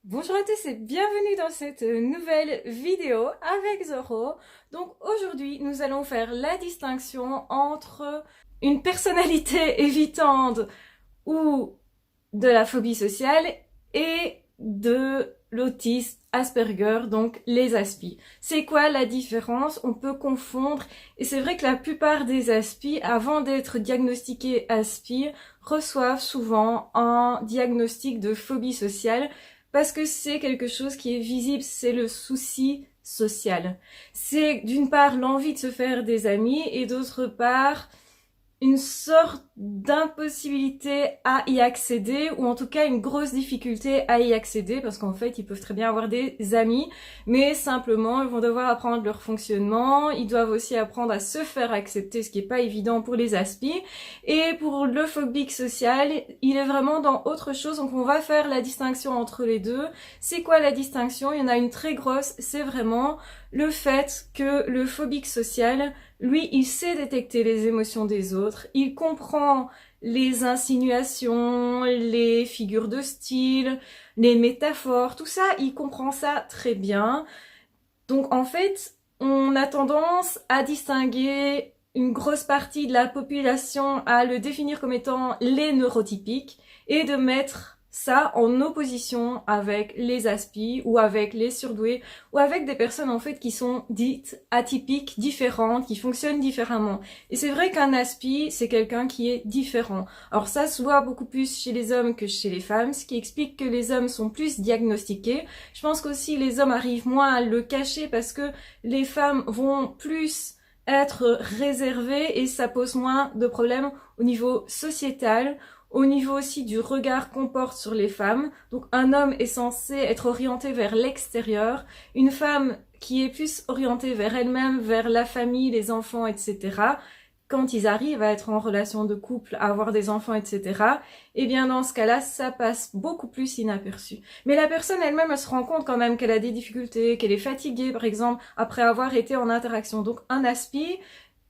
Bonjour à tous et bienvenue dans cette nouvelle vidéo avec Zoro. Donc aujourd'hui, nous allons faire la distinction entre une personnalité évitante ou de la phobie sociale et de l'autisme Asperger, donc les Aspi. C'est quoi la différence? On peut confondre, et c'est vrai que la plupart des Aspi, avant d'être diagnostiqués Aspi, reçoivent souvent un diagnostic de phobie sociale parce que c'est quelque chose qui est visible, c'est le souci social. C'est d'une part l'envie de se faire des amis et d'autre part une sorte d'impossibilité à y accéder, ou en tout cas une grosse difficulté à y accéder, parce qu'en fait ils peuvent très bien avoir des amis, mais simplement ils vont devoir apprendre leur fonctionnement, ils doivent aussi apprendre à se faire accepter, ce qui est pas évident pour les Aspi. Et pour le phobique social, il est vraiment dans autre chose, donc on va faire la distinction entre les deux. C'est quoi la distinction? Il y en a une très grosse, c'est vraiment le fait que le phobique social, lui, il sait détecter les émotions des autres, il comprend les insinuations, les figures de style, les métaphores, tout ça, il comprend ça très bien. Donc en fait, on a tendance à distinguer une grosse partie de la population, à le définir comme étant les neurotypiques et de mettre ça en opposition avec les aspis ou avec les surdoués ou avec des personnes en fait qui sont dites atypiques, différentes, qui fonctionnent différemment. Et c'est vrai qu'un aspi, c'est quelqu'un qui est différent. Alors ça se voit beaucoup plus chez les hommes que chez les femmes, ce qui explique que les hommes sont plus diagnostiqués. Je pense qu'aussi les hommes arrivent moins à le cacher parce que les femmes vont plus être réservées et ça pose moins de problèmes au niveau sociétal, au niveau aussi du regard qu'on porte sur les femmes. Donc un homme est censé être orienté vers l'extérieur, une femme qui est plus orientée vers elle-même, vers la famille, les enfants, etc. Quand ils arrivent à être en relation de couple, à avoir des enfants, etc., eh bien dans ce cas-là, ça passe beaucoup plus inaperçu. Mais la personne elle-même, elle se rend compte quand même qu'elle a des difficultés, qu'elle est fatiguée, par exemple, après avoir été en interaction. Donc un aspi,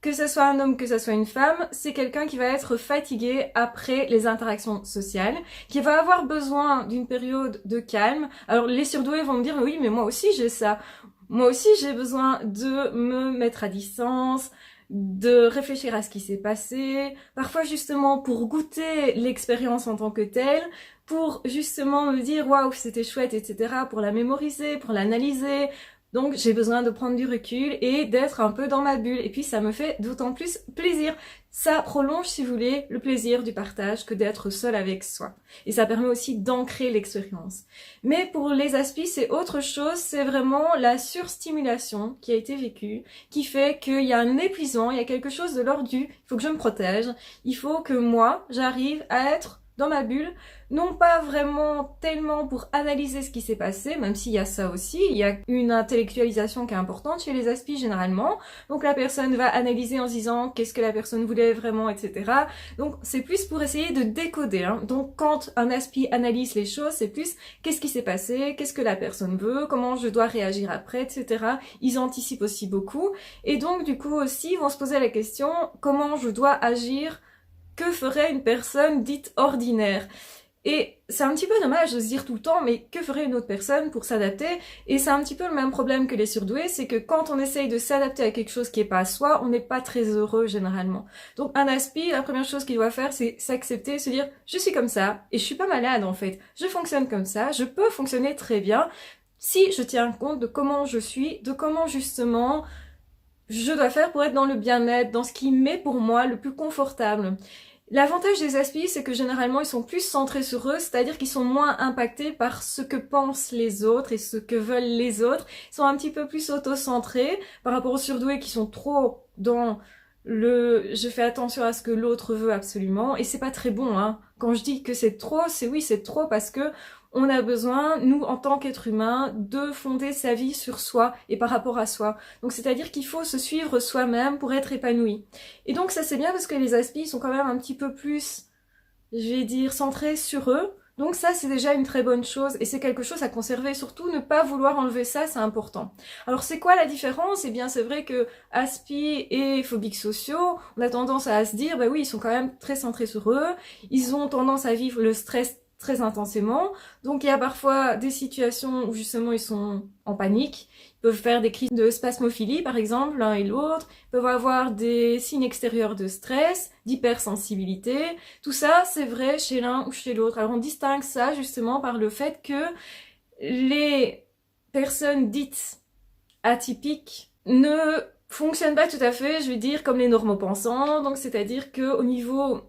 que ce soit un homme, que ce soit une femme, c'est quelqu'un qui va être fatigué après les interactions sociales, qui va avoir besoin d'une période de calme. Alors les surdoués vont me dire, oui, mais moi aussi j'ai ça. Moi aussi j'ai besoin de me mettre à distance, de réfléchir à ce qui s'est passé, parfois justement pour goûter l'expérience en tant que telle, pour justement me dire waouh c'était chouette, etc., pour la mémoriser, pour l'analyser. Donc j'ai besoin de prendre du recul et d'être un peu dans ma bulle. Et puis ça me fait d'autant plus plaisir. Ça prolonge, si vous voulez, le plaisir du partage que d'être seul avec soi. Et ça permet aussi d'ancrer l'expérience. Mais pour les aspis, c'est autre chose. C'est vraiment la surstimulation qui a été vécue, qui fait qu'il y a un épuisement, il y a quelque chose de l'ordre du il faut que je me protège, il faut que moi, j'arrive à être dans ma bulle, non pas vraiment tellement pour analyser ce qui s'est passé, même s'il y a ça aussi, il y a une intellectualisation qui est importante chez les aspis généralement, donc la personne va analyser en se disant qu'est-ce que la personne voulait vraiment, etc. Donc c'est plus pour essayer de décoder, hein. Donc quand un aspi analyse les choses, c'est plus qu'est-ce qui s'est passé, qu'est-ce que la personne veut, comment je dois réagir après, etc. Ils anticipent aussi beaucoup, et donc du coup aussi ils vont se poser la question comment je dois agir, que ferait une personne dite ordinaire. Et c'est un petit peu dommage de se dire tout le temps, mais que ferait une autre personne pour s'adapter? Et c'est un petit peu le même problème que les surdoués, c'est que quand on essaye de s'adapter à quelque chose qui est pas à soi, on n'est pas très heureux généralement. Donc un aspi, la première chose qu'il doit faire, c'est s'accepter, se dire je suis comme ça, et je suis pas malade en fait. Je fonctionne comme ça, je peux fonctionner très bien si je tiens compte de comment je suis, de comment justement je dois faire pour être dans le bien-être, dans ce qui m'est pour moi le plus confortable. L'avantage des aspis, c'est que généralement ils sont plus centrés sur eux, c'est-à-dire qu'ils sont moins impactés par ce que pensent les autres et ce que veulent les autres. Ils sont un petit peu plus auto-centrés par rapport aux surdoués qui sont trop dans le je fais attention à ce que l'autre veut absolument, et c'est pas très bon, hein. Quand je dis que c'est trop, c'est oui, c'est trop parce que on a besoin, nous, en tant qu'être humain, de fonder sa vie sur soi et par rapport à soi. Donc c'est-à-dire qu'il faut se suivre soi-même pour être épanoui. Et donc ça c'est bien parce que les aspis sont quand même un petit peu plus, je vais dire, centrés sur eux. Donc ça c'est déjà une très bonne chose et c'est quelque chose à conserver. Surtout ne pas vouloir enlever ça, c'est important. Alors c'est quoi la différence? Eh bien c'est vrai que aspi et phobiques sociaux, on a tendance à se dire bah oui ils sont quand même très centrés sur eux. Ils ont tendance à vivre le stress très intensément. Donc il y a parfois des situations où justement ils sont en panique. Ils peuvent faire des crises de spasmophilie par exemple, l'un et l'autre. Ils peuvent avoir des signes extérieurs de stress, d'hypersensibilité. Tout ça, c'est vrai chez l'un ou chez l'autre. Alors on distingue ça justement par le fait que les personnes dites atypiques ne fonctionnent pas tout à fait, je veux dire, comme les normopensants. Donc c'est-à-dire que au niveau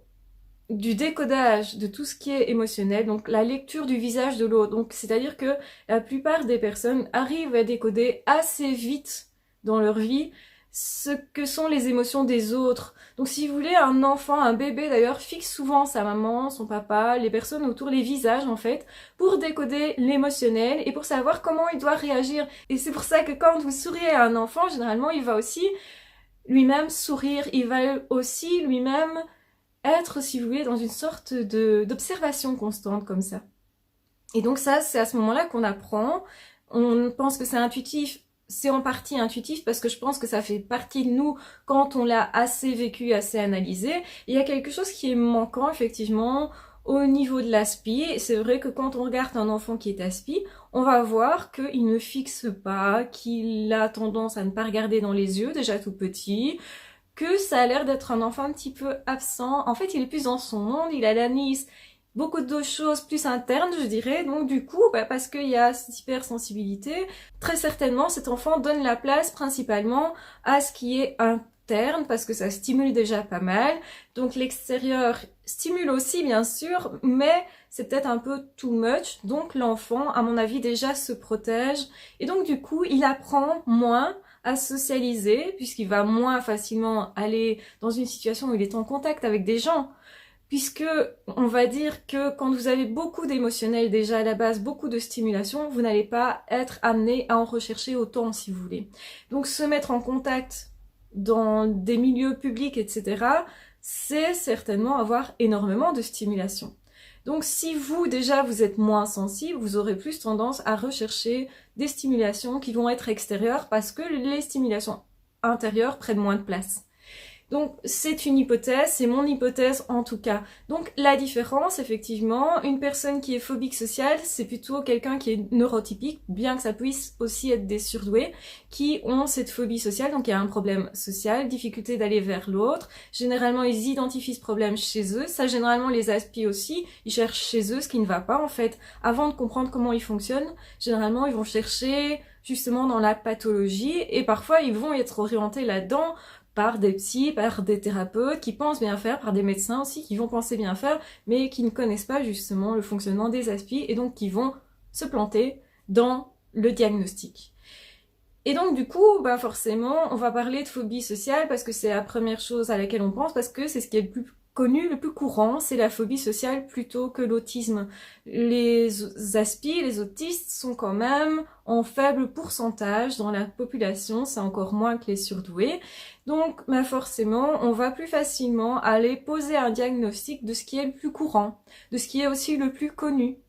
du décodage de tout ce qui est émotionnel, donc la lecture du visage de l'autre. Donc c'est-à-dire que la plupart des personnes arrivent à décoder assez vite dans leur vie ce que sont les émotions des autres. Donc si vous voulez, un enfant, un bébé d'ailleurs, fixe souvent sa maman, son papa, les personnes autour, les visages en fait, pour décoder l'émotionnel et pour savoir comment il doit réagir. Et c'est pour ça que quand vous souriez à un enfant, généralement il va aussi lui-même sourire, il va aussi lui-même être, si vous voulez, dans une sorte d'observation constante comme ça. Et donc ça, c'est à ce moment-là qu'on apprend. On pense que c'est intuitif. C'est en partie intuitif parce que je pense que ça fait partie de nous quand on l'a assez vécu, assez analysé. Et il y a quelque chose qui est manquant, effectivement, au niveau de l'aspi. C'est vrai que quand on regarde un enfant qui est aspi, on va voir qu'il ne fixe pas, qu'il a tendance à ne pas regarder dans les yeux, déjà tout petit, que ça a l'air d'être un enfant un petit peu absent. En fait, il est plus dans son monde, il analyse beaucoup de choses plus internes, je dirais. Donc du coup, parce qu'il y a cette hypersensibilité, très certainement, cet enfant donne la place principalement à ce qui est interne, parce que ça stimule déjà pas mal. Donc l'extérieur stimule aussi, bien sûr, mais c'est peut-être un peu too much. Donc l'enfant, à mon avis, déjà se protège. Et donc du coup, il apprend moins à socialiser, puisqu'il va moins facilement aller dans une situation où il est en contact avec des gens. Puisque on va dire que quand vous avez beaucoup d'émotionnel déjà à la base, beaucoup de stimulation, vous n'allez pas être amené à en rechercher autant si vous voulez. Donc se mettre en contact dans des milieux publics, etc., c'est certainement avoir énormément de stimulation. Donc si vous, déjà, vous êtes moins sensible, vous aurez plus tendance à rechercher des stimulations qui vont être extérieures parce que les stimulations intérieures prennent moins de place. Donc c'est une hypothèse, c'est mon hypothèse en tout cas. Donc la différence, effectivement, une personne qui est phobique sociale, c'est plutôt quelqu'un qui est neurotypique, bien que ça puisse aussi être des surdoués, qui ont cette phobie sociale, donc il y a un problème social, difficulté d'aller vers l'autre. Généralement, ils identifient ce problème chez eux, ça généralement les aspie aussi, ils cherchent chez eux ce qui ne va pas en fait. Avant de comprendre comment ils fonctionnent, généralement ils vont chercher justement dans la pathologie et parfois ils vont être orientés là-dedans par des psys, par des thérapeutes qui pensent bien faire, par des médecins aussi qui vont penser bien faire, mais qui ne connaissent pas justement le fonctionnement des aspis et donc qui vont se planter dans le diagnostic. Et donc du coup, forcément, on va parler de phobie sociale parce que c'est la première chose à laquelle on pense, parce que c'est ce qui est le plus connu, le plus courant, c'est la phobie sociale plutôt que l'autisme. Les aspis, les autistes sont quand même en faible pourcentage dans la population, c'est encore moins que les surdoués. Donc forcément, on va plus facilement aller poser un diagnostic de ce qui est le plus courant, de ce qui est aussi le plus connu.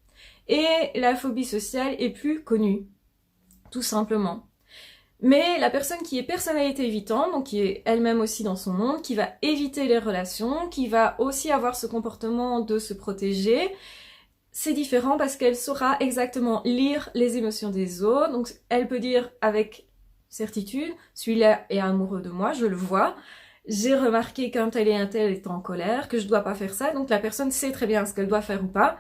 Et la phobie sociale est plus connue, tout simplement. Mais la personne qui est personnalité évitante, donc qui est elle-même aussi dans son monde, qui va éviter les relations, qui va aussi avoir ce comportement de se protéger, c'est différent parce qu'elle saura exactement lire les émotions des autres. Donc elle peut dire avec certitude, celui-là est amoureux de moi, je le vois. J'ai remarqué qu'un tel et un tel est en colère, que je dois pas faire ça. Donc la personne sait très bien ce qu'elle doit faire ou pas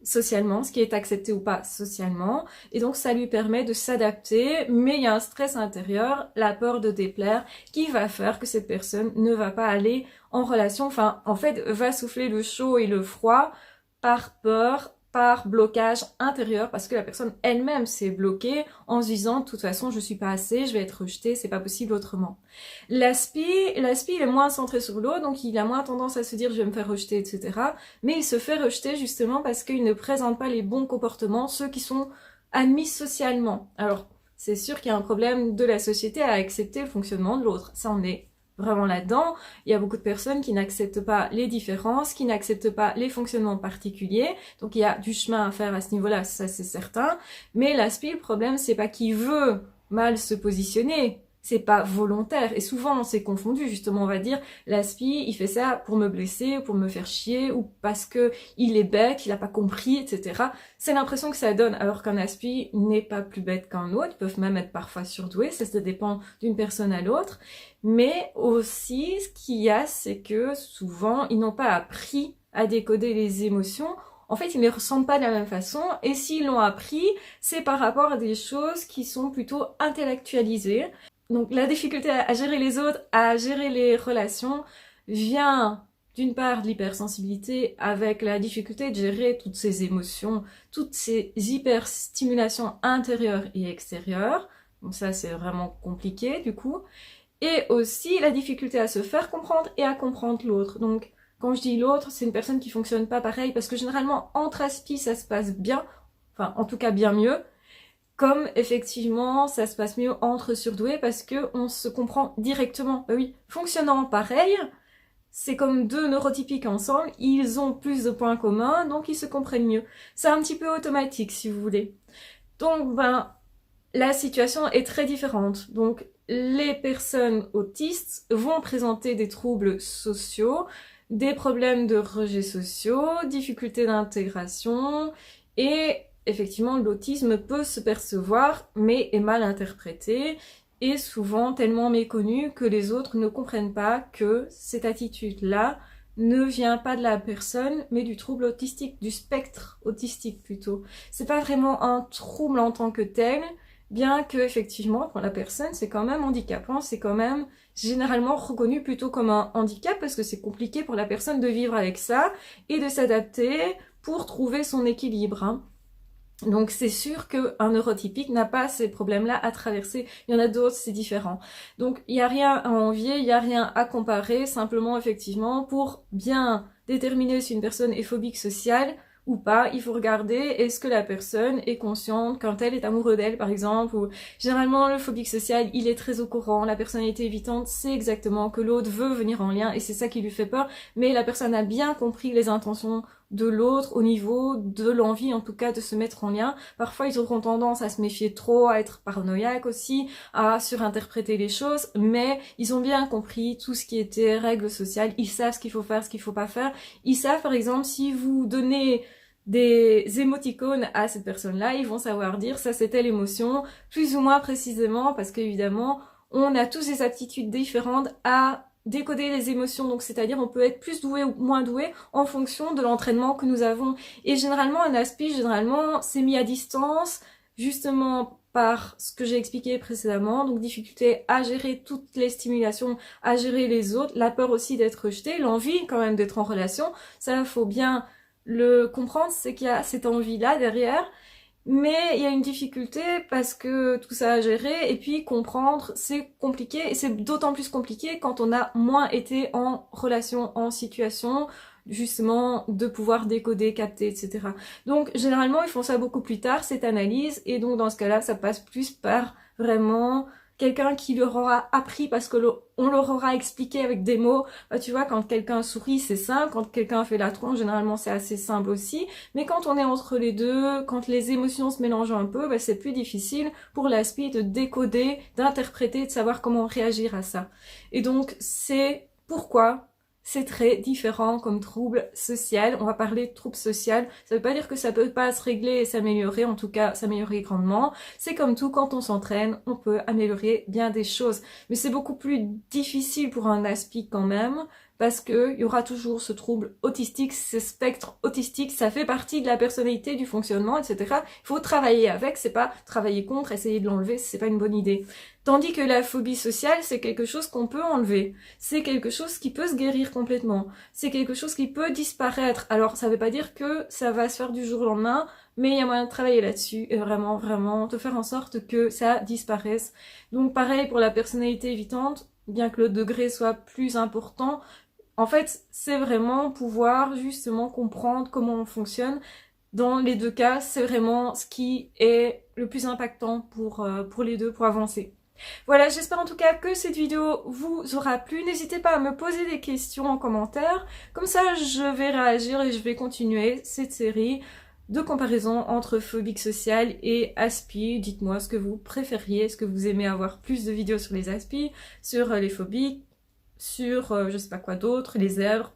socialement, ce qui est accepté ou pas socialement, et donc ça lui permet de s'adapter, mais il y a un stress intérieur, la peur de déplaire, qui va faire que cette personne ne va pas aller en relation, enfin en fait va souffler le chaud et le froid par peur, par blocage intérieur, parce que la personne elle-même s'est bloquée en se disant de toute façon je suis pas assez, je vais être rejetée, c'est pas possible autrement. L'aspi il est moins centré sur l'autre, donc il a moins tendance à se dire je vais me faire rejeter, etc. Mais il se fait rejeter justement parce qu'il ne présente pas les bons comportements, ceux qui sont admis socialement. Alors c'est sûr qu'il y a un problème de la société à accepter le fonctionnement de l'autre, ça on est vraiment là-dedans. Il y a beaucoup de personnes qui n'acceptent pas les différences, qui n'acceptent pas les fonctionnements particuliers. Donc il y a du chemin à faire à ce niveau-là, ça c'est certain. Mais l'aspi, le problème, c'est pas qu'il veut mal se positionner. c'est pas volontaire. Et souvent, on s'est confondu, justement, on va dire, l'aspi, il fait ça pour me blesser, pour me faire chier, ou parce que il est bête, il a pas compris, etc. C'est l'impression que ça donne, alors qu'un aspi n'est pas plus bête qu'un autre, ils peuvent même être parfois surdoués, ça dépend d'une personne à l'autre. Mais aussi, ce qu'il y a, c'est que souvent, ils n'ont pas appris à décoder les émotions. En fait, ils ne les ressentent pas de la même façon, et s'ils l'ont appris, c'est par rapport à des choses qui sont plutôt intellectualisées. Donc la difficulté à gérer les autres, à gérer les relations, vient d'une part de l'hypersensibilité avec la difficulté de gérer toutes ces émotions, toutes ces hyperstimulations intérieures et extérieures. Donc ça, c'est vraiment compliqué du coup. Et aussi la difficulté à se faire comprendre et à comprendre l'autre. Donc quand je dis l'autre, c'est une personne qui fonctionne pas pareil, parce que généralement entre aspis ça se passe bien, enfin en tout cas bien mieux, comme effectivement ça se passe mieux entre surdoués parce que on se comprend directement. Bah oui, fonctionnant pareil, c'est comme deux neurotypiques ensemble, ils ont plus de points communs, donc ils se comprennent mieux. C'est un petit peu automatique si vous voulez. Donc ben, la situation est très différente. Donc les personnes autistes vont présenter des troubles sociaux, des problèmes de rejet sociaux, difficultés d'intégration, et effectivement l'autisme peut se percevoir mais est mal interprété et souvent tellement méconnu que les autres ne comprennent pas que cette attitude-là ne vient pas de la personne mais du trouble autistique, du spectre autistique plutôt. C'est pas vraiment un trouble en tant que tel, bien que effectivement pour la personne c'est quand même handicapant, c'est quand même généralement reconnu plutôt comme un handicap parce que c'est compliqué pour la personne de vivre avec ça et de s'adapter pour trouver son équilibre, hein. Donc c'est sûr qu'un neurotypique n'a pas ces problèmes-là à traverser, il y en a d'autres, c'est différent. Donc il n'y a rien à envier, il n'y a rien à comparer, simplement effectivement pour bien déterminer si une personne est phobique sociale ou pas, il faut regarder est-ce que la personne est consciente quand elle est amoureuse d'elle par exemple, ou généralement le phobique social il est très au courant, la personnalité évitante sait exactement que l'autre veut venir en lien et c'est ça qui lui fait peur, mais la personne a bien compris les intentions de l'autre au niveau de l'envie en tout cas de se mettre en lien. Parfois ils auront tendance à se méfier trop, à être paranoïaques aussi, à surinterpréter les choses, mais ils ont bien compris tout ce qui était règles sociales, ils savent ce qu'il faut faire, ce qu'il faut pas faire, ils savent par exemple si vous donnez des émoticônes à cette personne-là, ils vont savoir dire ça c'est telle émotion, plus ou moins précisément, parce qu'évidemment on a tous des aptitudes différentes à décoder les émotions, donc c'est-à-dire on peut être plus doué ou moins doué en fonction de l'entraînement que nous avons. Et généralement un aspi, généralement c'est mis à distance, justement par ce que j'ai expliqué précédemment, donc difficulté à gérer toutes les stimulations, à gérer les autres, la peur aussi d'être rejeté, l'envie quand même d'être en relation, ça faut bien le comprendre, c'est qu'il y a cette envie-là derrière, mais il y a une difficulté parce que tout ça à gérer, et puis comprendre, c'est compliqué, et c'est d'autant plus compliqué quand on a moins été en relation, en situation, justement, de pouvoir décoder, capter, etc. Donc, généralement, ils font ça beaucoup plus tard, cette analyse, et donc dans ce cas-là, ça passe plus par vraiment quelqu'un qui leur aura appris parce que on leur aura expliqué avec des mots. Bah, tu vois, quand quelqu'un sourit, c'est simple. Quand quelqu'un fait la tronche, généralement, c'est assez simple aussi. Mais quand on est entre les deux, quand les émotions se mélangent un peu, bah, c'est plus difficile pour l'aspi de décoder, d'interpréter, de savoir comment réagir à ça. Et donc, c'est pourquoi c'est très différent comme trouble social. On va parler de trouble social. Ça veut pas dire que ça peut pas se régler et s'améliorer, en tout cas s'améliorer grandement. C'est comme tout, quand on s'entraîne, on peut améliorer bien des choses. Mais c'est beaucoup plus difficile pour un aspi quand même, parce que il y aura toujours ce trouble autistique, ce spectre autistique, ça fait partie de la personnalité, du fonctionnement, etc. Il faut travailler avec, c'est pas travailler contre, essayer de l'enlever, c'est pas une bonne idée. Tandis que la phobie sociale, c'est quelque chose qu'on peut enlever. C'est quelque chose qui peut se guérir complètement. C'est quelque chose qui peut disparaître. Alors, ça veut pas dire que ça va se faire du jour au lendemain, mais il y a moyen de travailler là-dessus et vraiment, vraiment de faire en sorte que ça disparaisse. Donc, pareil pour la personnalité évitante, bien que le degré soit plus important, en fait, c'est vraiment pouvoir justement comprendre comment on fonctionne. Dans les deux cas, c'est vraiment ce qui est le plus impactant pour les deux, pour avancer. Voilà, j'espère en tout cas que cette vidéo vous aura plu. N'hésitez pas à me poser des questions en commentaire. Comme ça, je vais réagir et je vais continuer cette série. de comparaison entre phobique sociale et aspi. Dites-moi ce que vous préfériez, est-ce que vous aimez avoir plus de vidéos sur les aspi, sur les phobiques, sur je sais pas quoi d'autre, les zèbres,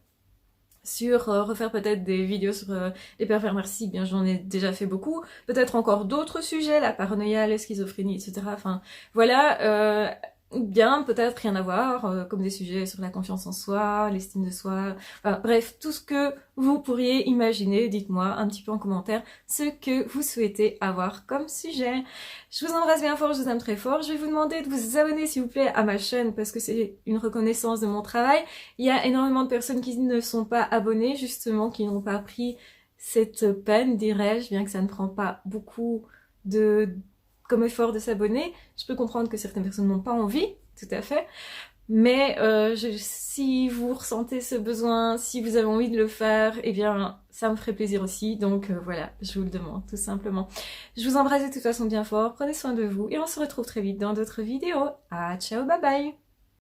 sur refaire peut-être des vidéos sur les pervers narcissiques, bien j'en ai déjà fait beaucoup, peut-être encore d'autres sujets, la paranoïa, la schizophrénie, etc. Enfin voilà, bien peut-être rien à voir, comme des sujets sur la confiance en soi, l'estime de soi, enfin, bref, tout ce que vous pourriez imaginer, dites-moi un petit peu en commentaire ce que vous souhaitez avoir comme sujet. Je vous embrasse bien fort, je vous aime très fort. Je vais vous demander de vous abonner s'il vous plaît à ma chaîne parce que c'est une reconnaissance de mon travail. Il y a énormément de personnes qui ne sont pas abonnées, justement, qui n'ont pas pris cette peine, dirais-je, bien que ça ne prend pas beaucoup comme effort de s'abonner. Je peux comprendre que certaines personnes n'ont pas envie, tout à fait. Mais si vous ressentez ce besoin, si vous avez envie de le faire, eh bien ça me ferait plaisir aussi. Donc voilà, je vous le demande tout simplement. Je vous embrasse de toute façon bien fort, prenez soin de vous et on se retrouve très vite dans d'autres vidéos. Ah ciao, bye bye!